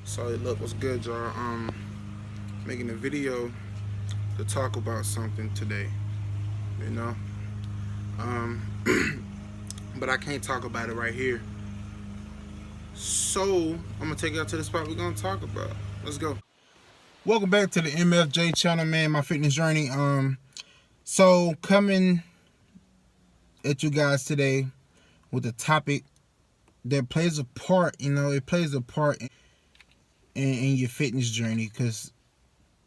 So look, what's good, y'all? Making a video to talk about something today, you know. Um, but I can't talk about it right here. So I'm gonna take y'all to the spot we're gonna talk about. Let's go. Welcome back to the MFJ channel, man. My fitness journey. So coming at you guys today with a topic that plays a part. It plays a part in your fitness journey because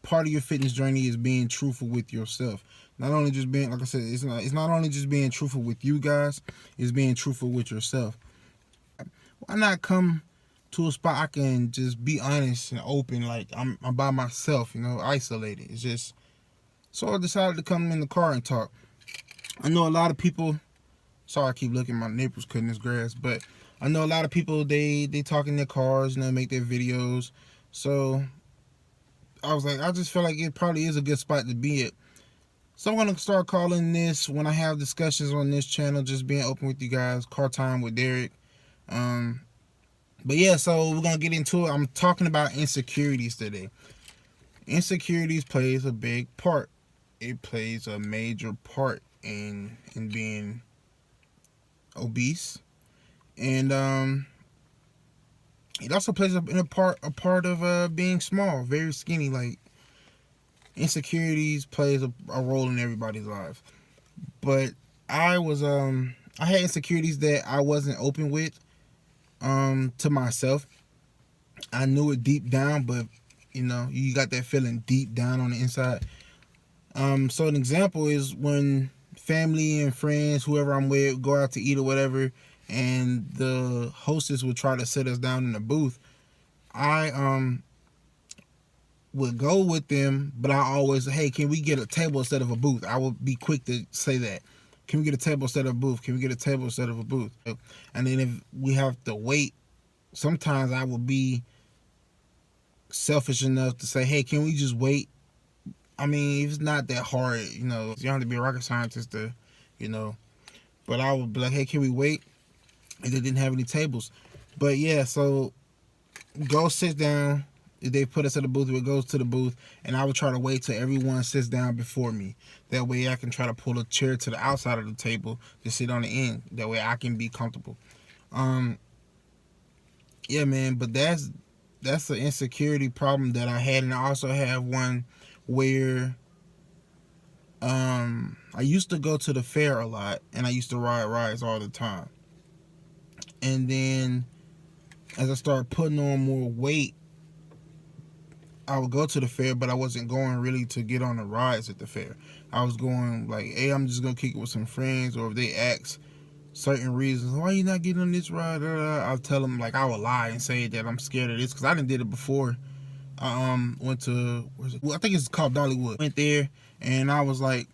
part of your fitness journey is being truthful with yourself. Not only just being, like I said, it's not only just being truthful with you guys, it's being truthful with yourself. Why not come to a spot I can just be honest and open, like I'm by myself, isolated. It's just so I decided to come in the car and talk. I know a lot of people. Sorry, I keep looking. My neighbor's cutting his grass, but I know a lot of people. They talk in their cars, make their videos. So I was like, I just feel like it probably is a good spot to be at. So I'm going to start calling this, when I have discussions on this channel, just being open with you guys, Car Time with Derek. But yeah, so we're going to get into it. I'm talking about insecurities today. Insecurities plays a big part. It plays a major part in being obese. And it also plays a part of being small, very skinny. Like, insecurities plays a role in everybody's life. But I had insecurities that I wasn't open with to myself. I knew it deep down, but you got that feeling deep down on the inside. So an example is when family and friends, whoever I'm with, go out to eat or whatever, and the hostess would try to sit us down in the booth. I would go with them, but I always, hey, can we get a table instead of a booth? I would be quick to say that. Can we get a table instead of a booth? Can we get a table instead of a booth? And then if we have to wait, sometimes I will be selfish enough to say, hey, can we just wait? I mean, it's not that hard, you don't have to be a rocket scientist to, but I would be like, hey, can we wait? And they didn't have any tables. But yeah, so go sit down. If they put us at the booth, it goes to the booth, and I would try to wait till everyone sits down before me. That way I can try to pull a chair to the outside of the table to sit on the end. That way I can be comfortable. Yeah, man, but that's an insecurity problem that I had. And I also have one where I used to go to the fair a lot, and I used to ride rides all the time. And then as I started putting on more weight, I would go to the fair, but I wasn't going really to get on the rides at the fair. I was going like, hey, I'm just gonna kick it with some friends, or if they ask certain reasons, why are you not getting on this ride? I'll tell them, like, I would lie and say that I'm scared of this because I didn't did it before. I went to, I think it's called Dollywood. Went there and I was like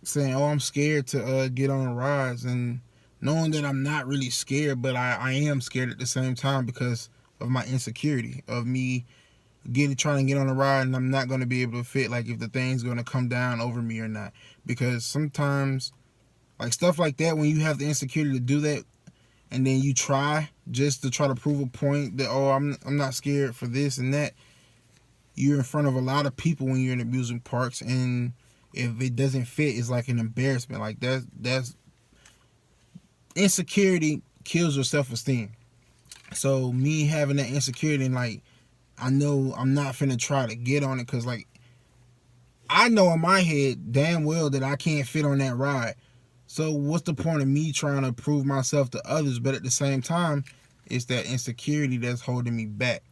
saying, oh, I'm scared to get on the rides, and knowing that I'm not really scared, but I am scared at the same time because of my insecurity of me trying to get on a ride and I'm not going to be able to fit, like if the thing's going to come down over me or not. Because sometimes, like stuff like that, when you have the insecurity to do that and then you try just to try to prove a point that, oh, I'm not scared for this and that, you're in front of a lot of people when you're in amusement parks, and if it doesn't fit, it's like an embarrassment. Like that's insecurity kills your self-esteem. So me having that insecurity, and like, I know I'm not finna try to get on it because, like, I know in my head damn well that I can't fit on that ride. So what's the point of me trying to prove myself to others? But at the same time, it's that insecurity that's holding me back.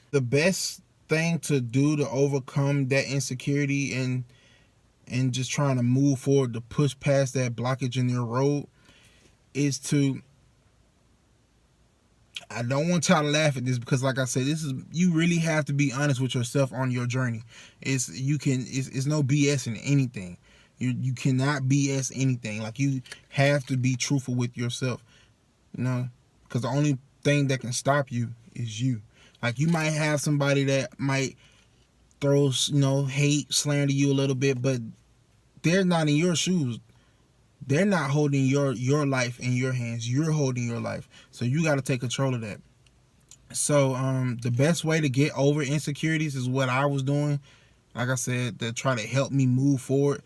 The best thing to do to overcome that insecurity and just trying to move forward, to push past that blockage in your road, is to, I don't want y'all to laugh at this because, like I said, you really have to be honest with yourself on your journey. It's no BS in anything. You cannot BS anything. Like, you have to be truthful with yourself, because the only thing that can stop you is you. Like, you might have somebody that might throw, hate, slander you a little bit, but they're not in your shoes. They're not holding your life in your hands. You're holding your life. So you got to take control of that. So the best way to get over insecurities is what I was doing. Like I said, to try to help me move forward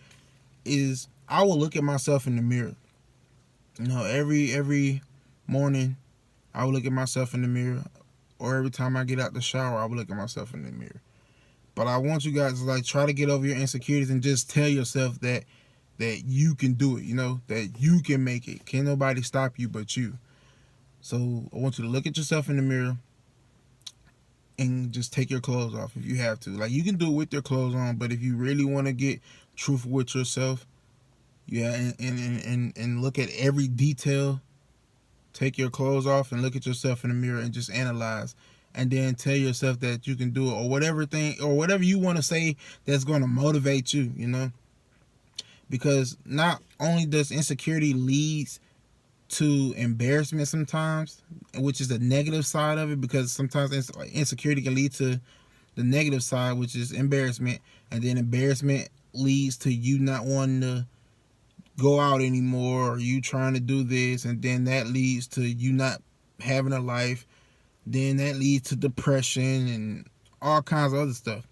is I will look at myself in the mirror. Every morning I will look at myself in the mirror, or every time I get out the shower, I will look at myself in the mirror. But I want you guys to like try to get over your insecurities and just tell yourself that you can do it. That you can make it. Can't nobody stop you but you. So I want you to look at yourself in the mirror and just take your clothes off if you have to. Like, you can do it with your clothes on, but if you really want to get truthful with yourself, yeah, and look at every detail, take your clothes off and look at yourself in the mirror and just analyze. And then tell yourself that you can do it, or whatever you want to say that's going to motivate you. Because not only does insecurity leads to embarrassment sometimes, which is the negative side of it, because sometimes insecurity can lead to the negative side, which is embarrassment, and then embarrassment leads to you not wanting to go out anymore, or you trying to do this, and then that leads to you not having a life, then that leads to depression and all kinds of other stuff.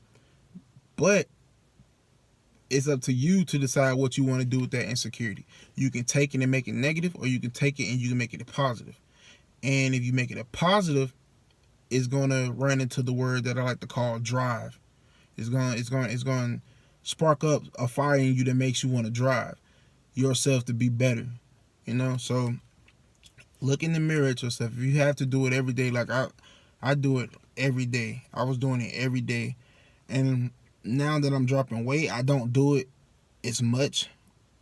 But it's up to you to decide what you want to do with that insecurity. You can take it and make it negative, or you can take it and you can make it a positive. And if you make it a positive, it's gonna run into the word that I like to call drive. It's going to spark up a fire in you that makes you want to drive yourself to be better. So look in the mirror at yourself. If you have to do it every day, like I do it every day. I was doing it every day, and now that I'm dropping weight, I don't do it as much.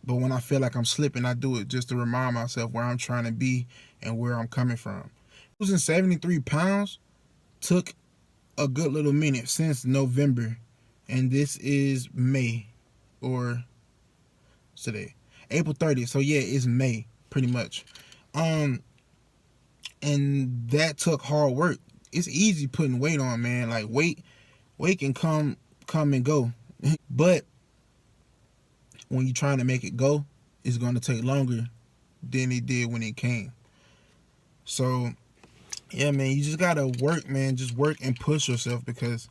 But when I feel like I'm slipping, I do it just to remind myself where I'm trying to be and where I'm coming from. Losing 73 pounds took a good little minute since November, and this is May, or today, April 30th. So yeah, it's May pretty much. And that took hard work. It's easy putting weight on, man. Like, weight can come and go, but when you're trying to make it go, it's going to take longer than it did when it came. So yeah, man, you just gotta work, man. Just work and push yourself, because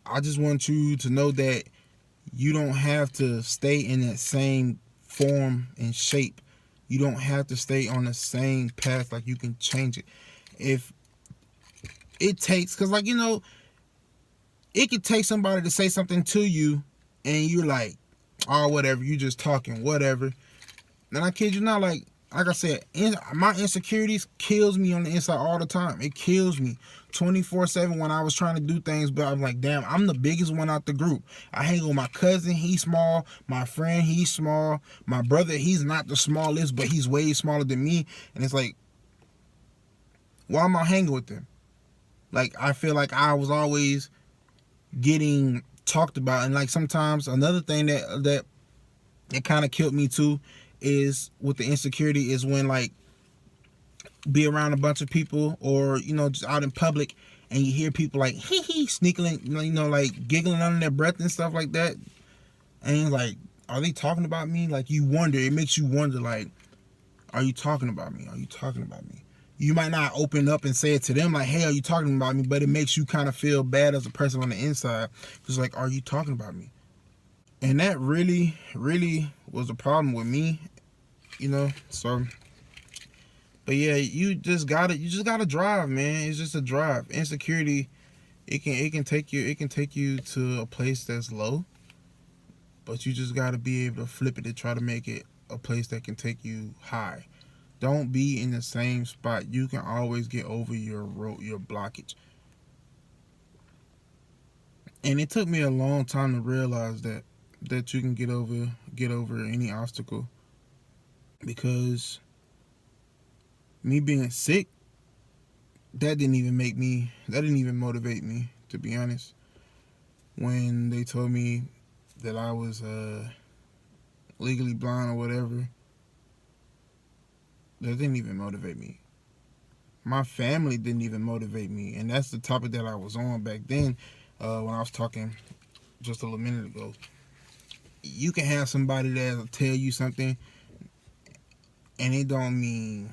I just want you to know that you don't have to stay in that same form and shape. You don't have to stay on the same path. Like, you can change it if it takes, because it could take somebody to say something to you and you're like, oh, whatever, you just talking, whatever. And I kid you not, like I said, my insecurities kills me on the inside all the time. It kills me 24/7 when I was trying to do things, but I'm like, damn, I'm the biggest one out the group. I hang with my cousin, he's small. My friend, he's small. My brother, he's not the smallest, but he's way smaller than me. And it's like, why am I hanging with them? Like, I feel like I was always getting talked about. And like, sometimes another thing that kind of killed me too is with the insecurity is when, like, be around a bunch of people, or just out in public, and you hear people like hee hee sneaking, like giggling under their breath and stuff like that, and you're like, are they talking about me? Like, it makes you wonder, like, are you talking about me? Are you talking about me? You might not open up and say it to them like, hey, are you talking about me? But it makes you kind of feel bad as a person on the inside, because like, are you talking about me? And that really, really was a problem with me, so. But yeah, you just gotta drive, man. It's just a drive. Insecurity, it can take you to a place that's low, but you just gotta be able to flip it to try to make it a place that can take you high. Don't be in the same spot. You can always get over your blockage. And it took me a long time to realize that you can get over any obstacle, because me being sick, that didn't even motivate me, to be honest. When they told me that I was legally blind or whatever, that didn't even motivate me. My family didn't even motivate me, and that's the topic that I was on back then, when I was talking just a little minute ago. You can have somebody that'll tell you something, and it doesn't mean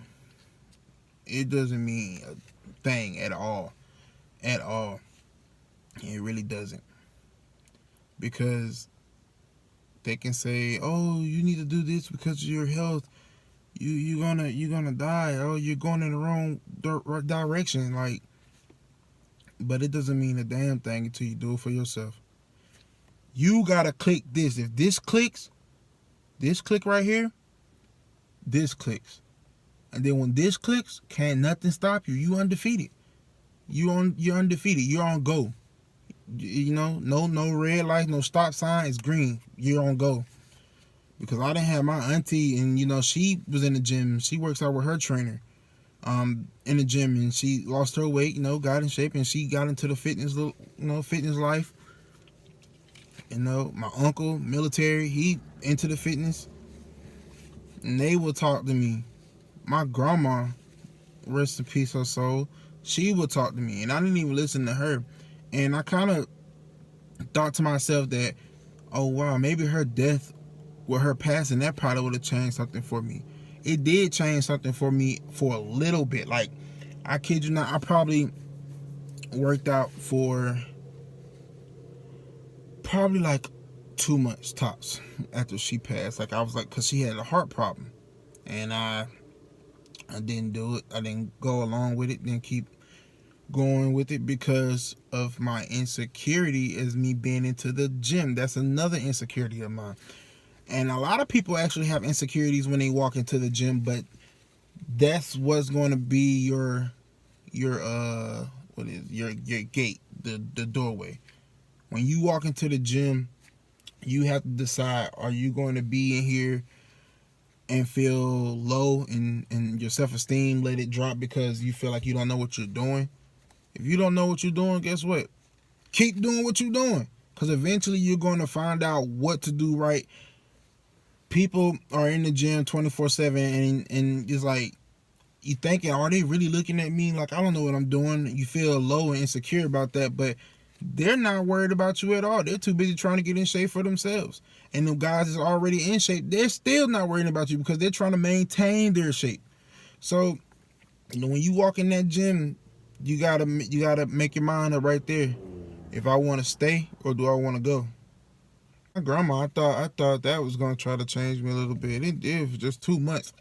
thing at all. At all. It really doesn't. Because they can say, "Oh, you need to do this because of your health. You're gonna die. Oh, you're going in the wrong direction." Like, but it doesn't mean a damn thing until you do it for yourself. You gotta click this. If this clicks, this click right here, this clicks, and then when this clicks, can't nothing stop you. You undefeated. You're undefeated. You're on go. You know, no red light, no stop sign. It's green. You're on go. Because I didn't have my auntie, and she was in the gym. She works out with her trainer, in the gym, and she lost her weight. Got in shape, and she got into the fitness life. My uncle, military, he into the fitness, and they would talk to me. My grandma, rest in peace her soul, she would talk to me, and I didn't even listen to her. And I kind of thought to myself that, oh wow, maybe her death, with her passing, that probably would have changed something for me. It did change something for me for a little bit. Like, I kid you not, I probably worked out for probably like 2 months tops after she passed. Like, I was like, because she had a heart problem, and I didn't do it. I didn't go along with it. Didn't keep going with it because of my insecurity as me being into the gym. That's another insecurity of mine. And a lot of people actually have insecurities when they walk into the gym, but that's what's going to be your your gate, the doorway. When you walk into the gym, you have to decide, are you going to be in here and feel low and your self-esteem let it drop because you feel like you don't know what you're doing? If you don't know what you're doing, guess what? Keep doing what you're doing, because eventually you're going to find out what to do right. People are in the gym 24/7, and it's like, you thinking, are they really looking at me like I don't know what I'm doing? You feel low and insecure about that, but they're not worried about you at all. They're too busy trying to get in shape for themselves. And the guys that's already in shape, they're still not worrying about you because they're trying to maintain their shape. So, when you walk in that gym, you gotta make your mind up right there. If I want to stay or do I want to go? My grandma, I thought that was gonna try to change me a little bit. It did for just 2 months.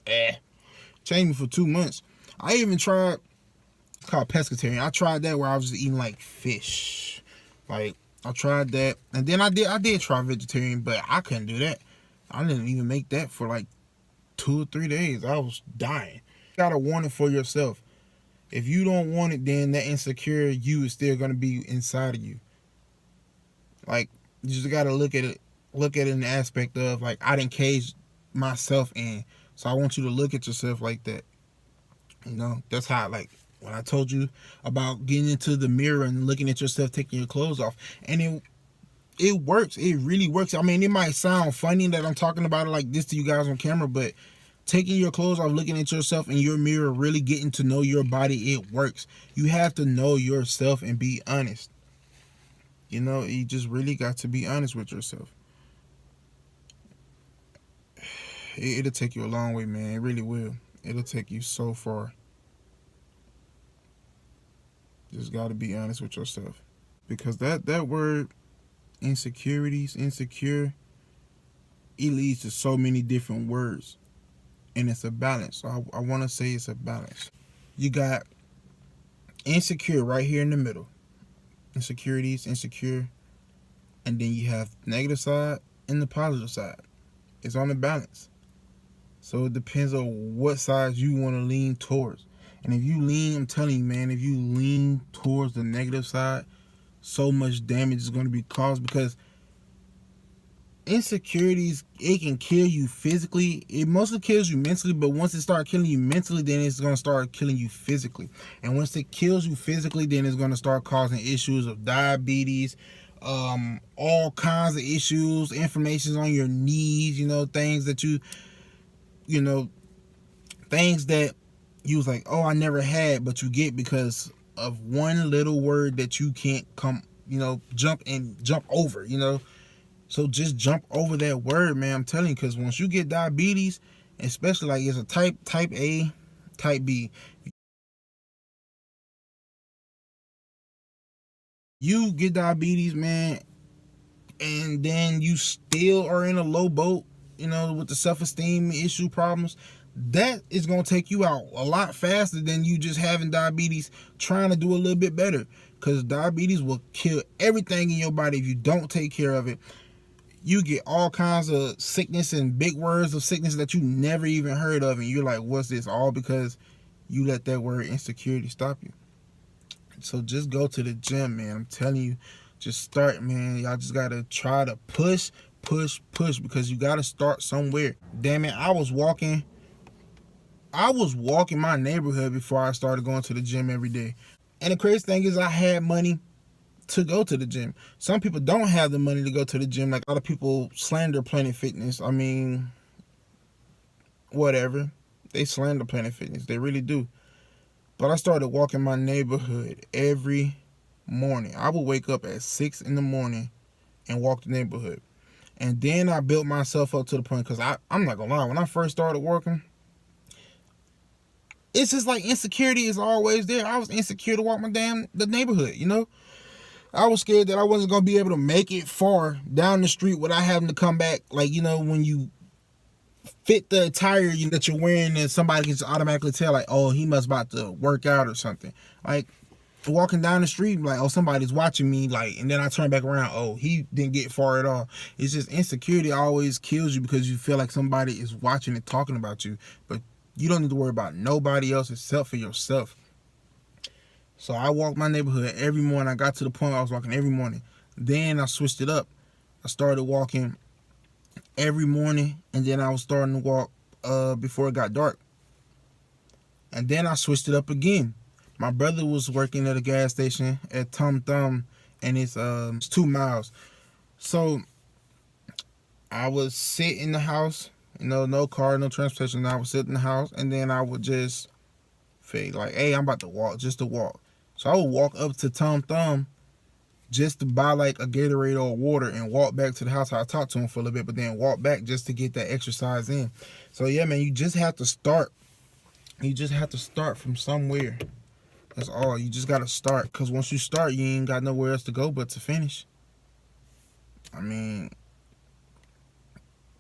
Changed me for 2 months. I even tried, it's called pescatarian. I tried that where I was just eating like fish. Like, I tried that, and then I did try vegetarian, but I couldn't do that. I didn't even make that for like 2 or 3 days. I was dying. You gotta want it for yourself. If you don't want it, then that insecure you is still gonna be inside of you. Like, you just gotta look at it in the aspect of, like, I didn't cage myself in, so I want you to look at yourself like that. That's how, like, when I told you about getting into the mirror and looking at yourself taking your clothes off, and it works. It really works. I mean, it might sound funny that I'm talking about it like this to you guys on camera, but taking your clothes off, looking at yourself in your mirror, really getting to know your body, it works. You have to know yourself and be honest. You just really got to be honest with yourself. It'll take you a long way, man. It really will. It'll take you so far. Just got to be honest with yourself. Because that word, insecurities, insecure, it leads to so many different words. And it's a balance. So I want to say it's a balance. You got insecure right here in the middle. Insecurities, insecure. And then you have the negative side and the positive side. It's on the balance. So it depends on what side you want to lean towards. And if you lean, I'm telling you, man, if you lean towards the negative side, so much damage is going to be caused, because insecurities, it can kill you physically. It mostly kills you mentally, but once it starts killing you mentally, then it's going to start killing you physically. And once it kills you physically, then it's going to start causing issues of diabetes, all kinds of issues, inflammations on your knees, things that things that you was like, oh, I never had, but you get because of one little word that you can't jump over, So just jump over that word, man. I'm telling you, because once you get diabetes, especially like it's a type A, type B. You get diabetes, man, and then you still are in a low boat, with the self-esteem issue problems. That is going to take you out a lot faster than you just having diabetes trying to do a little bit better, because diabetes will kill everything in your body if you don't take care of it. You get all kinds of sickness and big words of sickness that you never even heard of, and you're like, what's this? All because you let that word insecurity stop you. So just go to the gym, man. I'm telling you, just start, man. Y'all just gotta try to push, because you gotta start somewhere. Damn it, I was walking my neighborhood before I started going to the gym every day. And the crazy thing is, I had money to go to the gym. Some people don't have the money to go to the gym. Like, a lot of people slander Planet Fitness. I mean, whatever. They slander Planet Fitness. They really do. But I started walking my neighborhood every morning. I would wake up at 6 in the morning and walk the neighborhood. And then I built myself up to the point, because I'm not gonna lie, when I first started working, it's just like insecurity is always there. I was insecure to walk the neighborhood, I was scared that I wasn't gonna be able to make it far down the street without having to come back. Like, when you fit the attire that you're wearing, and somebody can just automatically tell, like, oh, he must about to work out or something. Like, walking down the street, like, oh, somebody's watching me, like, and then I turn back around, oh, he didn't get far at all. It's just insecurity always kills you, because you feel like somebody is watching and talking about you, but you don't need to worry about nobody else except for yourself. So I walked my neighborhood every morning. I got to the point where I was walking every morning. Then I switched it up. I started walking every morning, and then I was starting to walk before it got dark. And then I switched it up again. My brother was working at a gas station at Tum Thum, and it's 2 miles. So I would sit in the house, no car, no transportation. I would sit in the house, and then I would just feel like, hey, I'm about to walk, just to walk. So I would walk up to Tum Thum just to buy like a Gatorade or water, and walk back to the house. I talked to him for a little bit, but then walk back just to get that exercise in. So yeah, man, you just have to start. You just have to start from somewhere. That's all. You just got to start, because once you start, you ain't got nowhere else to go but to finish. I mean,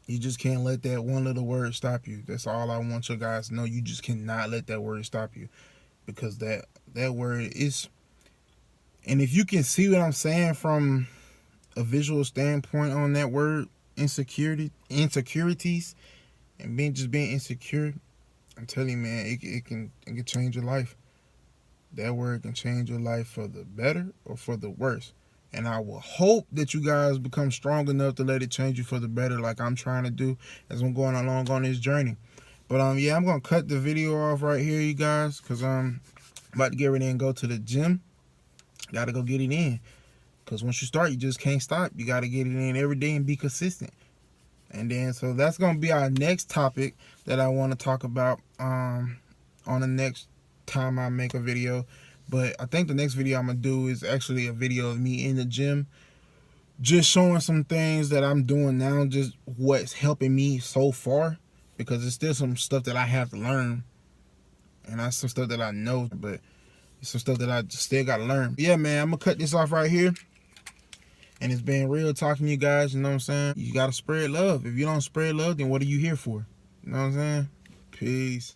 you just can't let that one little word stop you. That's all I want you guys to know. You just cannot let that word stop you, because that word is, and if you can see what I'm saying from a visual standpoint on that word, insecurities, and being insecure, I'm telling you, man, it can change your life. That word can change your life for the better or for the worse. And I will hope that you guys become strong enough to let it change you for the better, like I'm trying to do as I'm going along on this journey. But yeah, I'm gonna cut the video off right here, you guys, because I'm about to get ready and go to the gym. Gotta go get it in, because once you start, you just can't stop. You gotta get it in every day and be consistent. And then, so that's gonna be our next topic that I want to talk about on the next time I make a video. But I think the next video I'm gonna do is actually a video of me in the gym, just showing some things that I'm doing now, just what's helping me so far, because there's still some stuff that I have to learn, and that's some stuff that I know, but it's some stuff that I still gotta learn. Yeah, man, I'm gonna cut this off right here. And it's been real talking to you guys, you know what I'm saying? You gotta spread love. If you don't spread love, then what are you here for? You know what I'm saying? Peace.